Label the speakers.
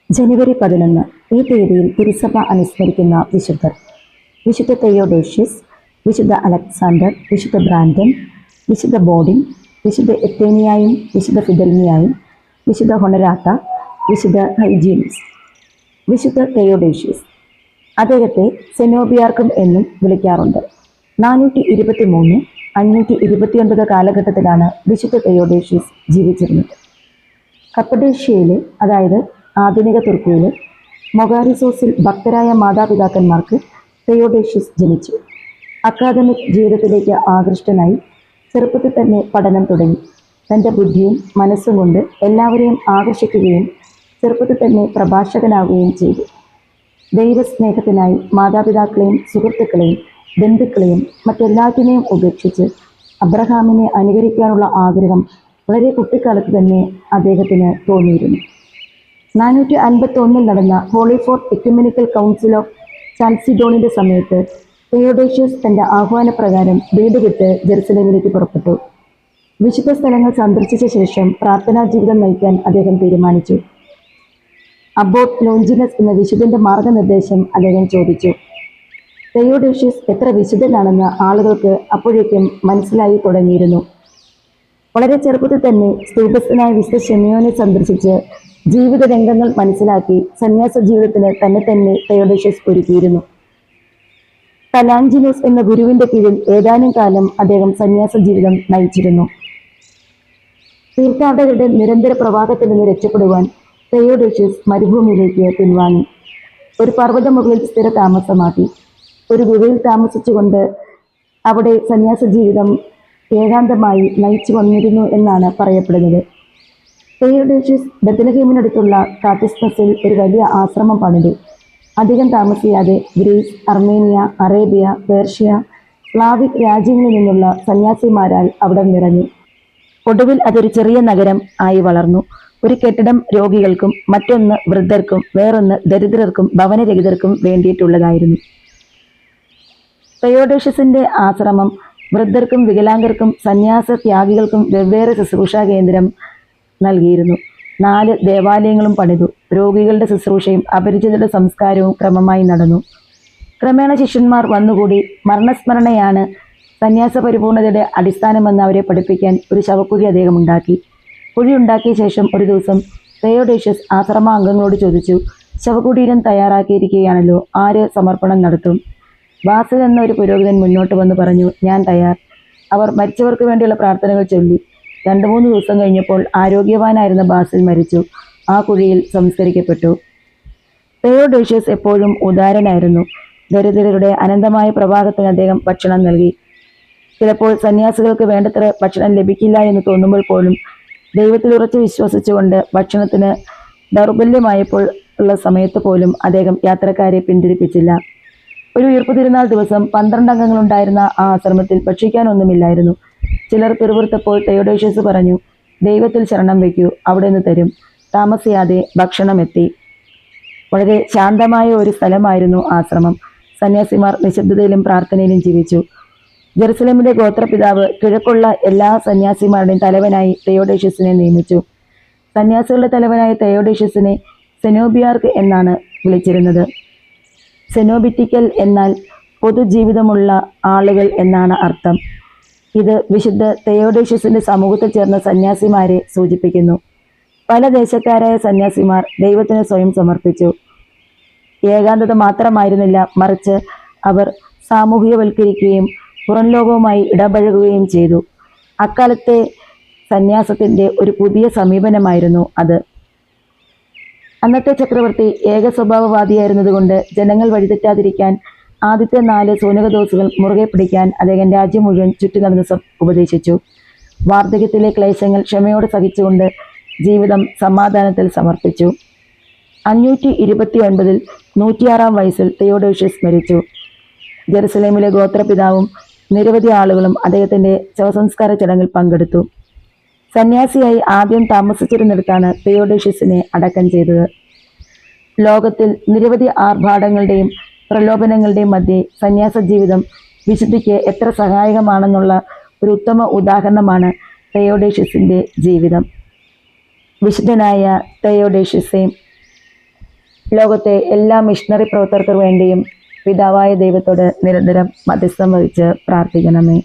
Speaker 1: ജനുവരി 11 ഈ തീയതിയിൽ തിരുസഭ അനുസ്മരിക്കുന്ന വിശുദ്ധർ: വിശുദ്ധ തെയോഡോഷ്യസ്, വിശുദ്ധ അലക്സാണ്ടർ, വിശുദ്ധ ബ്രാൻഡൻ, വിശുദ്ധ ബോഡിൻ, വിശുദ്ധ എത്തേനിയായും വിശുദ്ധ ഫിദൽമിയായും, വിശുദ്ധ ഹൊണരാത്ത, വിശുദ്ധ ഹൈജീനിസ്. വിശുദ്ധ തെയോഡോഷ്യസ്, അദ്ദേഹത്തെ സെനോബിയാർക്കും എന്നും വിളിക്കാറുണ്ട്. 423 529 കാലഘട്ടത്തിലാണ് വിശുദ്ധ തെയോഡോഷ്യസ് ജീവിച്ചിരുന്നത്. കപ്പഡേഷ്യയിലെ, അതായത് ആധുനിക തുർക്കിയിലെ മൊഗാരിസോസിൽ ഭക്തരായ മാതാപിതാക്കന്മാർക്ക് തെയോഡോഷ്യസ് ജനിച്ചു. അക്കാദമിക് ജീവിതത്തിലേക്ക് ആകൃഷ്ടനായി ചെറുപ്പത്തിൽ തന്നെ പഠനം തുടങ്ങി. തൻ്റെ ബുദ്ധിയും മനസ്സും കൊണ്ട് എല്ലാവരെയും ആകർഷിക്കുകയും ചെറുപ്പത്തിൽ തന്നെ പ്രഭാഷകനാവുകയും ചെയ്തു. ദൈവസ്നേഹത്തിനായി മാതാപിതാക്കളെയും സുഹൃത്തുക്കളെയും ബന്ധുക്കളെയും മറ്റെല്ലാത്തിനെയും ഉപേക്ഷിച്ച് അബ്രഹാമിനെ അനുകരിക്കാനുള്ള ആഗ്രഹം വളരെ കുട്ടിക്കാലത്ത് തന്നെ അദ്ദേഹത്തിന് തോന്നിയിരുന്നു. 451 നടന്ന ഹോളിഫോർട്ട് എക്യുമെനിക്കൽ കൗൺസിൽ ഓഫ് ചാൽസിഡോണിൻ്റെ സമയത്ത് തെയോഡോഷ്യസ് തൻ്റെ ആഹ്വാനപ്രകാരം വീട് വിട്ട് ജെറുസലേമിലേക്ക് പുറപ്പെട്ടു. വിശുദ്ധ സ്ഥലങ്ങൾ സന്ദർശിച്ച ശേഷം പ്രാർത്ഥനാ ജീവിതം നയിക്കാൻ അദ്ദേഹം തീരുമാനിച്ചു. അബോട്ട് ലോഞ്ചിനസ് എന്ന വിശുദ്ധൻ്റെ മാർഗനിർദ്ദേശം അദ്ദേഹം ചോദിച്ചു. തെയോഡോഷ്യസ് എത്ര വിശുദ്ധനാണെന്ന് ആളുകൾക്ക് അപ്പോഴേക്കും മനസ്സിലായി തുടങ്ങിയിരുന്നു. വളരെ ചെറുപ്പത്തിൽ തന്നെ സ്തൂപസ്ഥനായ വിശുദ്ധ ഷെമിയോനെ സന്ദർശിച്ച് ജീവിത രംഗങ്ങൾ മനസ്സിലാക്കി സന്യാസ ജീവിതത്തിന് തന്നെ തെയോഡോഷ്യസ് ഒരുക്കിയിരുന്നു. പലാഞ്ചിനോസ് എന്ന ഗുരുവിന്റെ കീഴിൽ ഏതാനും കാലം അദ്ദേഹം സന്യാസ ജീവിതം നയിച്ചിരുന്നു. തീർത്ഥാടകരുടെ നിരന്തര പ്രവാഹത്തിൽ നിന്ന് രക്ഷപ്പെടുവാൻ തെയോഡോഷ്യസ് മരുഭൂമിയിലേക്ക് പിൻവാങ്ങി. ഒരു പർവ്വത മുകളിൽ സ്ഥിര താമസമാക്കി. ഒരു ഗുഹയിൽ താമസിച്ചുകൊണ്ട് അവിടെ സന്യാസ ജീവിതം ഏകാന്തമായി നയിച്ചു വന്നിരുന്നു എന്നാണ് പറയപ്പെടുന്നത്. തെയോഡോഷ്യസ് ബെത്ലഹേമിനടുത്തുള്ള കാറ്റിസ്മസിൽ ഒരു വലിയ ആശ്രമം പണിതു. അധികം താമസിയാതെ Greece, Armenia, Arabia, Persia, Slavic രാജ്യങ്ങളിൽ നിന്നുള്ള സന്യാസിമാരാൽ അവിടെ നിറഞ്ഞു. ഒടുവിൽ അതൊരു ചെറിയ നഗരം ആയി വളർന്നു. ഒരു കെട്ടിടം രോഗികൾക്കും മറ്റൊന്ന് വൃദ്ധർക്കും വേറൊന്ന് ദരിദ്രർക്കും ഭവനരഹിതർക്കും വേണ്ടിയിട്ടുള്ളതായിരുന്നു. തെയോഡോഷ്യസിന്റെ ആശ്രമം വൃദ്ധർക്കും വികലാംഗർക്കും സന്യാസ ത്യാഗികൾക്കും വെവ്വേറെ ശുശ്രൂഷാ കേന്ദ്രം നൽകിയിരുന്നു. 4 ദേവാലയങ്ങളും പണിതു. രോഗികളുടെ ശുശ്രൂഷയും അപരിചിതരുടെ സംസ്കാരവും ക്രമമായി നടന്നു. ക്രമേണ ശിഷ്യന്മാർ വന്നുകൂടി. മരണസ്മരണയാണ് സന്യാസ പരിപൂർണതയുടെ അടിസ്ഥാനമെന്ന് അവരെ പഠിപ്പിക്കാൻ ഒരു ശവക്കുഴി അദ്ദേഹം ഉണ്ടാക്കി. കുഴി ഉണ്ടാക്കിയ ശേഷം ഒരു ദിവസം തെയോഡോഷ്യസ് ആശ്രമാംഗങ്ങളോട് ചോദിച്ചു, ശവകുടീരം തയ്യാറാക്കിയിരിക്കുകയാണല്ലോ, ആര് സമർപ്പണം നടത്തും? ബാസിൽ എന്ന ഒരു പുരോഹിതൻ മുന്നോട്ട് വന്ന് പറഞ്ഞു, ഞാൻ തയ്യാർ. അവർ മരിച്ചവർക്ക് വേണ്ടിയുള്ള പ്രാർത്ഥനകൾ ചൊല്ലി. 2-3 ദിവസം കഴിഞ്ഞപ്പോൾ ആരോഗ്യവാനായിരുന്ന ബാസിൽ മരിച്ചു. ആ കുഴിയിൽ സംസ്കരിക്കപ്പെട്ടു. തെയോഡോഷ്യസ് എപ്പോഴും ഉദാരനായിരുന്നു. ദരിദ്രരുടെ അനന്തമായ പ്രവാഹത്തിന് അദ്ദേഹം ഭക്ഷണം നൽകി. ചിലപ്പോൾ സന്യാസികൾക്ക് വേണ്ടത്ര ഭക്ഷണം ലഭിക്കില്ല എന്ന് തോന്നുമ്പോൾ പോലും ദൈവത്തിൽ ഉറച്ചു വിശ്വസിച്ചുകൊണ്ട് ഭക്ഷണത്തിന് ദൗർബല്യമായപ്പോൾ ഉള്ള സമയത്ത് പോലും അദ്ദേഹം യാത്രക്കാരെ പിന്തിരിപ്പിച്ചില്ല. ഒരു ഉയിർപ്പ് തിരുനാൾ ദിവസം 12 അംഗങ്ങളുണ്ടായിരുന്ന ആ ആശ്രമത്തിൽ ഭക്ഷിക്കാനൊന്നുമില്ലായിരുന്നു. ചിലർ പിറുപിറുത്തപ്പോൾ തെയോഡോഷ്യസ് പറഞ്ഞു, ദൈവത്തിൽ ശരണം വയ്ക്കൂ, അവിടെ നിന്ന് തരും. താമസിയാതെ ഭക്ഷണം എത്തി. വളരെ ശാന്തമായ ഒരു സ്ഥലമായിരുന്നു ആശ്രമം. സന്യാസിമാർ നിശബ്ദതയിലും പ്രാർത്ഥനയിലും ജീവിച്ചു. ജെറുസലേമിലെ ഗോത്രപിതാവ് കിഴക്കുള്ള എല്ലാ സന്യാസിമാരുടെയും തലവനായി തെയോഡോഷ്യസിനെ നിയമിച്ചു. സന്യാസികളുടെ തലവനായ തെയോഡോഷ്യസിനെ സെനോബിയാർക്ക് എന്നാണ് വിളിച്ചിരുന്നത്. സെനോബിറ്റിക്കൽ എന്നാൽ പൊതുജീവിതമുള്ള ആളുകൾ എന്നാണ് അർത്ഥം. ഇത് വിശുദ്ധ തെയോഡോഷ്യസിന്റെ സമൂഹത്തിൽ ചേർന്ന സന്യാസിമാരെ സൂചിപ്പിക്കുന്നു. പല ദേശക്കാരായ സന്യാസിമാർ ദൈവത്തിന് സ്വയം സമർപ്പിച്ചു. ഏകാന്തത മാത്രമായിരുന്നില്ല, മറിച്ച് അവർ സാമൂഹികവൽക്കരിക്കുകയും പുറം ലോകവുമായി ഇടപഴകുകയും ചെയ്തു. അക്കാലത്തെ സന്യാസത്തിന്റെ ഒരു പുതിയ സമീപനമായിരുന്നു അത്. അന്നത്തെ ചക്രവർത്തി ഏക സ്വഭാവവാദിയായിരുന്നതുകൊണ്ട് ജനങ്ങൾ വഴിതെറ്റാതിരിക്കാൻ ആദ്യത്തെ 4 സൂനകദോസുകൾ മുറുകെ പിടിക്കാൻ അദ്ദേഹം രാജ്യം മുഴുവൻ ചുറ്റി നടന്ന് ഉപദേശിച്ചു. വാർദ്ധക്യത്തിലെ ക്ലേശങ്ങൾ ക്ഷമയോടെ സഹിച്ചുകൊണ്ട് ജീവിതം സമാധാനത്തിൽ സമർപ്പിച്ചു. 529 106-ാം വയസ്സിൽ തെയോഡോഷ്യസ് മരിച്ചു. ജെറുസലേമിലെ ഗോത്രപിതാവും നിരവധി ആളുകളും അദ്ദേഹത്തിന്റെ ശവസംസ്കാര ചടങ്ങിൽ പങ്കെടുത്തു. സന്യാസിയായി ആദ്യം താമസിച്ചിരുന്നിടത്താണ് തെയോഡോഷ്യസിനെ അടക്കം ചെയ്തത്. ലോകത്തിൽ നിരവധി ആർഭാടങ്ങളുടെയും പ്രലോഭനങ്ങളുടെയും മധ്യേ സന്യാസ ജീവിതം വിശുദ്ധിക്ക് എത്ര സഹായകമാണെന്നുള്ള ഒരു ഉത്തമ ഉദാഹരണമാണ് തെയോഡോഷ്യസിന്റെ ജീവിതം. വിശുദ്ധനായ തെയോഡോഷ്യസേ, ലോകത്തെ എല്ലാ മിഷണറി പ്രവർത്തകർക്ക് വേണ്ടിയും പിതാവായ ദൈവത്തോട് നിരന്തരം മധ്യസ്ഥം വഹിച്ച് പ്രാർത്ഥിക്കണമേ.